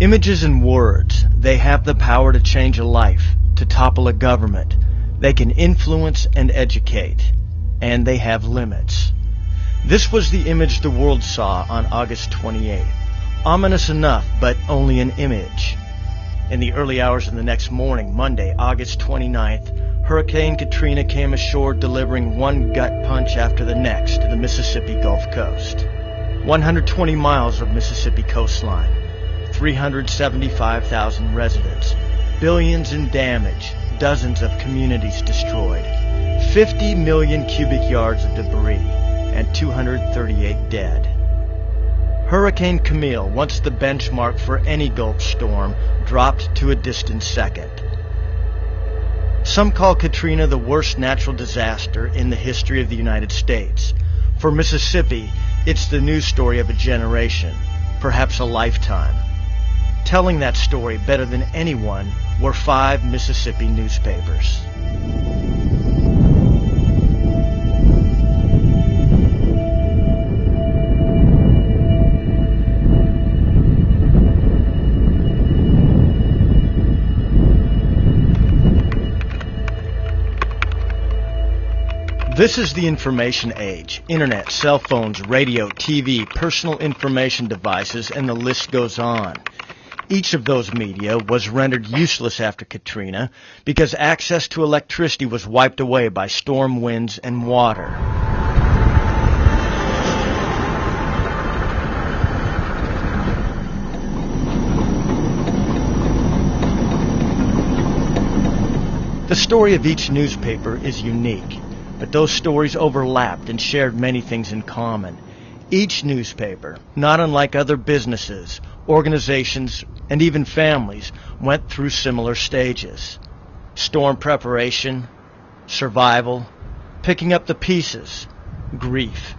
Images and words, they have the power to change a life, to topple a government. They can influence and educate, and they have limits. This was the image the world saw on August 28th. Ominous enough, but only an image. In the early hours of the next morning, Monday, August 29th, Hurricane Katrina came ashore delivering one gut punch after the next to the Mississippi Gulf Coast. 120 miles of Mississippi coastline, 375,000 residents, billions in damage, dozens of communities destroyed, 50 million cubic yards of debris, and 238 dead. Hurricane Camille, once the benchmark for any Gulf storm, dropped to a distant second. Some call Katrina the worst natural disaster in the history of the United States. For Mississippi, it's the news story of a generation, perhaps a lifetime. Telling that story better than anyone were 5 Mississippi newspapers. This is the information age. Internet, cell phones, radio, TV, personal information devices, and the list goes on. Each of those media was rendered useless after Katrina because access to electricity was wiped away by storm winds and water. The story of each newspaper is unique, but those stories overlapped and shared many things in common. Each newspaper, not unlike other businesses, organizations, and even families, went through similar stages. Storm preparation, survival, picking up the pieces, grief,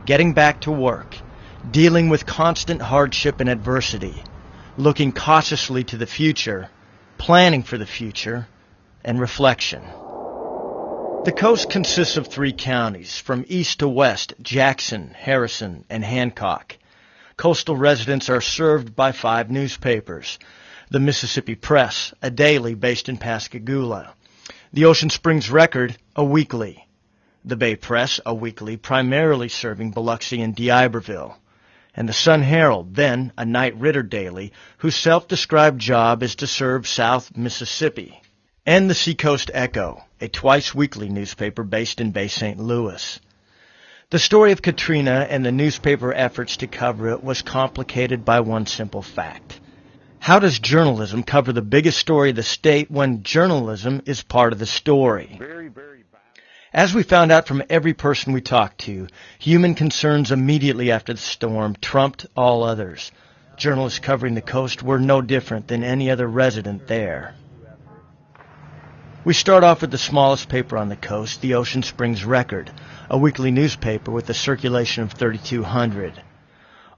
getting back to work, dealing with constant hardship and adversity, looking cautiously to the future, planning for the future, and reflection. The coast consists of 3 counties, from east to west, Jackson, Harrison, and Hancock. Coastal residents are served by 5 newspapers. The Mississippi Press, a daily based in Pascagoula. The Ocean Springs Record, a weekly. The Bay Press, a weekly primarily serving Biloxi and D'Iberville. And the Sun Herald, then a Knight Ridder daily, whose self-described job is to serve South Mississippi. And the Seacoast Echo, a twice-weekly newspaper based in Bay St. Louis. The story of Katrina and the newspaper efforts to cover it was complicated by one simple fact. How does journalism cover the biggest story of the state when journalism is part of the story? As we found out from every person we talked to, human concerns immediately after the storm trumped all others. Journalists covering the coast were no different than any other resident there. We start off with the smallest paper on the coast, the Ocean Springs Record, a weekly newspaper with a circulation of 3,200.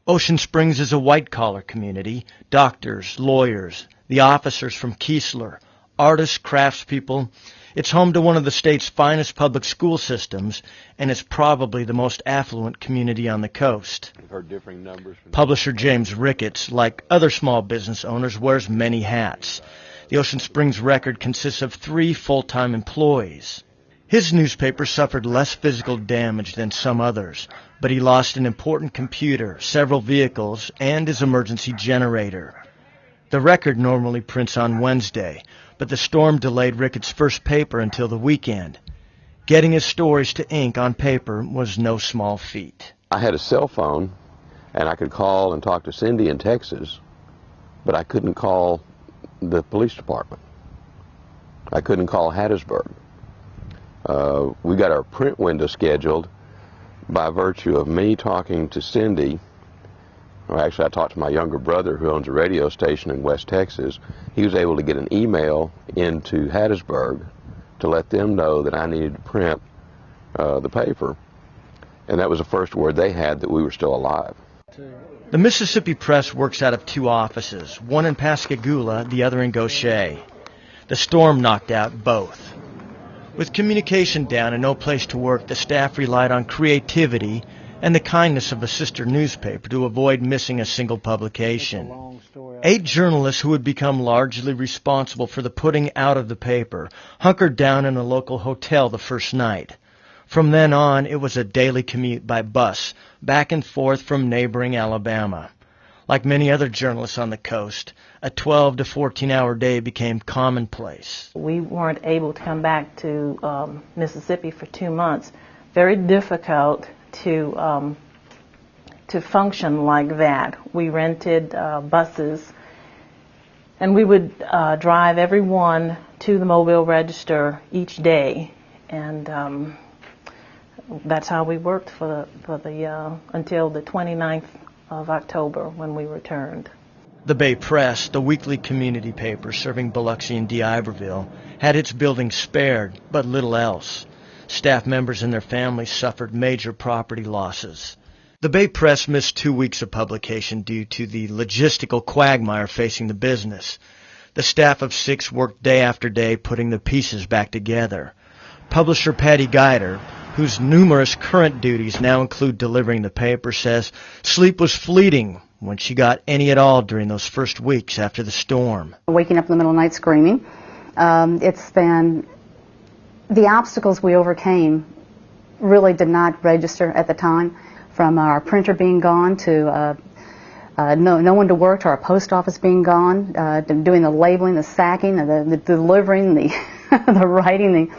Ocean Springs is a white-collar community, doctors, lawyers, the officers from Keesler, artists, craftspeople. It's home to one of the state's finest public school systems, and it's probably the most affluent community on the coast. We've heard differing numbers. Publisher James Ricketts, like other small business owners, wears many hats. The Ocean Springs Record consists of 3 full-time employees. His newspaper suffered less physical damage than some others, but he lost an important computer, several vehicles, and his emergency generator. The Record normally prints on Wednesday, but the storm delayed Ricketts' first paper until the weekend. Getting his stories to ink on paper was no small feat. I had a cell phone, and I could call and talk to Cindy in Texas, but I couldn't call the police department. I couldn't call Hattiesburg. We got our print window scheduled by virtue of me talking to Cindy. Well, actually, I talked to my younger brother who owns a radio station in West Texas. He was able to get an email into Hattiesburg to let them know that I needed to print the paper. And that was the first word they had that we were still alive. The Mississippi Press works out of 2 offices, one in Pascagoula, the other in Gaucher. The storm knocked out both. With communication down and no place to work, the staff relied on creativity and the kindness of a sister newspaper to avoid missing a single publication. 8 journalists who would become largely responsible for the putting out of the paper hunkered down in a local hotel the first night. From then on, it was a daily commute by bus back and forth from neighboring Alabama. Like many other journalists on the coast, a 12 to 14-hour day became commonplace. We weren't able to come back to Mississippi for 2 months. Very difficult to function like that. We rented buses, and we would drive everyone to the Mobile Register each day, and that's how we worked for the until the 29th of October when we returned. The Bay Press, the weekly community paper serving Biloxi and D'Iberville, had its building spared, but little else. Staff members and their families suffered major property losses. The Bay Press missed 2 weeks of publication due to the logistical quagmire facing the business. The staff of 6 worked day after day putting the pieces back together. Publisher Patty Guider, whose numerous current duties now include delivering the paper, says sleep was fleeting when she got any at all during those first weeks after the storm. Waking up in the middle of the night screaming. It's been the obstacles we overcame really did not register at the time, from our printer being gone to no one to work, to our post office being gone, to doing the labeling, the sacking, the delivering, the the writing, the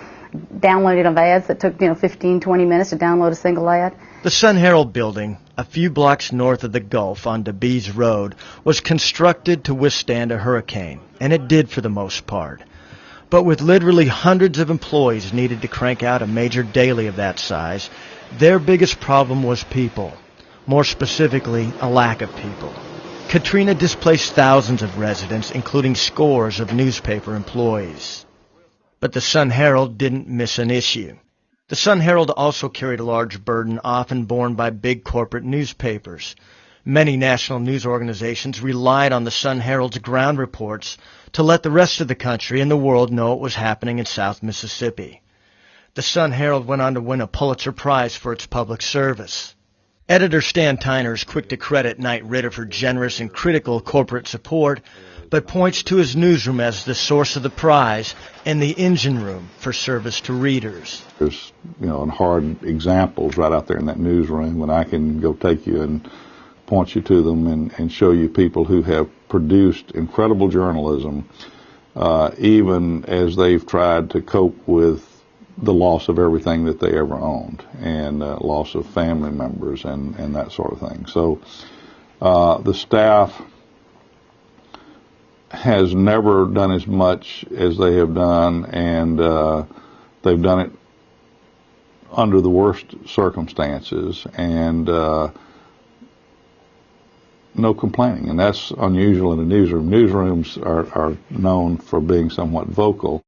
downloading of ads that took 15, 20 minutes to download a single ad. The Sun Herald building, a few blocks north of the Gulf on DeBees Road, was constructed to withstand a hurricane, and it did for the most part. But with literally hundreds of employees needed to crank out a major daily of that size, their biggest problem was people. More specifically, a lack of people. Katrina displaced thousands of residents, including scores of newspaper employees. But the Sun Herald didn't miss an issue. The Sun Herald also carried a large burden often borne by big corporate newspapers. Many national news organizations relied on the Sun Herald's ground reports to let the rest of the country and the world know what was happening in South Mississippi. The Sun Herald went on to win a Pulitzer Prize for its public service. Editor Stan Tyner is quick to credit Knight Ridder for generous and critical corporate support, but points to his newsroom as the source of the prize and the engine room for service to readers. There's, hard examples right out there in that newsroom, and I can go take you and point you to them and show you people who have produced incredible journalism, even as they've tried to cope with the loss of everything that they ever owned, and loss of family members and that sort of thing. So the staff has never done as much as they have done, and they've done it under the worst circumstances, and no complaining. And that's unusual in a newsroom. Newsrooms are known for being somewhat vocal.